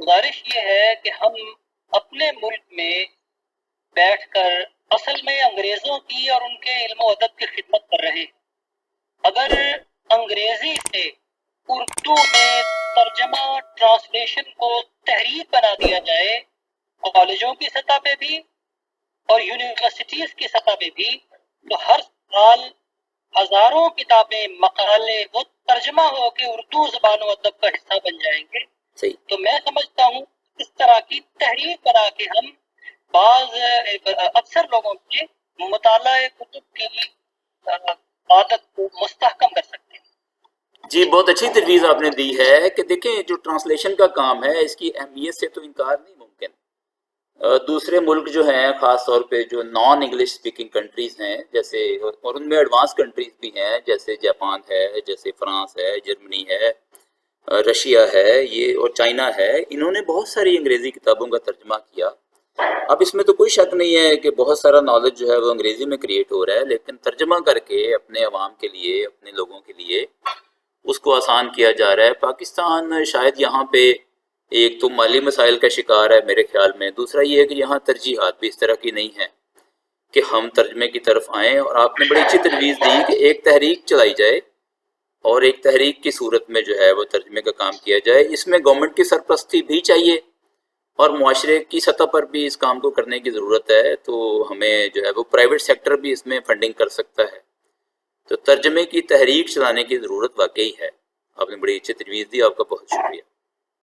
گزارش یہ ہے کہ ہم اپنے ملک میں بیٹھ کر اصل میں انگریزوں کی اور ان کے علم و ادب کی خدمت کر رہے ہیں۔ اگر انگریزی سے اردو میں ترجمہ ٹرانسلیشن کو تحریر بنا دیا جائے کالجوں کی سطح پہ بھی اور یونیورسٹیز کی سطح پہ بھی، تو ہر سال ہزاروں کتابیں مقالے وہ ترجمہ ہو کے اردو زبان و ادب کا حصہ بن جائیں گے۔ صحیح۔ تو میں سمجھتا ہوں اس طرح کی تحریر بنا کے ہم بعض اکثر لوگوں کے مطالعہ کتب کی عادت کو مستحکم کر سکتے ہیں۔ جی بہت اچھی تجویز آپ نے دی ہے کہ دیکھیں جو ٹرانسلیشن کا کام ہے اس کی اہمیت سے تو انکار نہیں ممکن۔ دوسرے ملک جو ہیں خاص طور پہ جو نان انگلش اسپیکنگ کنٹریز ہیں جیسے، اور ان میں ایڈوانس کنٹریز بھی ہیں جیسے جاپان ہے، جیسے فرانس ہے، جرمنی ہے، رشیا ہے، یہ اور چائنا ہے، انہوں نے بہت ساری انگریزی کتابوں کا ترجمہ کیا۔ اب اس میں تو کوئی شک نہیں ہے کہ بہت سارا نالج جو ہے وہ انگریزی میں کریٹ ہو رہا ہے، لیکن ترجمہ کر کے اپنے عوام کے لیے، اپنے لوگوں کے لیے اس کو آسان کیا جا رہا ہے۔ پاکستان شاید یہاں پہ ایک تو مالی مسائل کا شکار ہے میرے خیال میں، دوسرا یہ ہے کہ یہاں ترجیحات بھی اس طرح کی نہیں ہیں کہ ہم ترجمے کی طرف آئیں۔ اور آپ نے بڑی اچھی تجویز دی کہ ایک تحریک چلائی جائے اور ایک تحریک کی صورت میں جو ہے وہ ترجمے کا کام کیا جائے۔ اس میں گورنمنٹ کی سرپرستی بھی چاہیے اور معاشرے کی سطح پر بھی اس کام کو کرنے کی ضرورت ہے، تو ہمیں جو ہے وہ پرائیویٹ سیکٹر بھی اس میں فنڈنگ کر سکتا ہے۔ تو ترجمے کی تحریک چلانے کی ضرورت واقعی ہے۔ آپ نے بڑی اچھی تجویز دی، آپ کا بہت شکریہ۔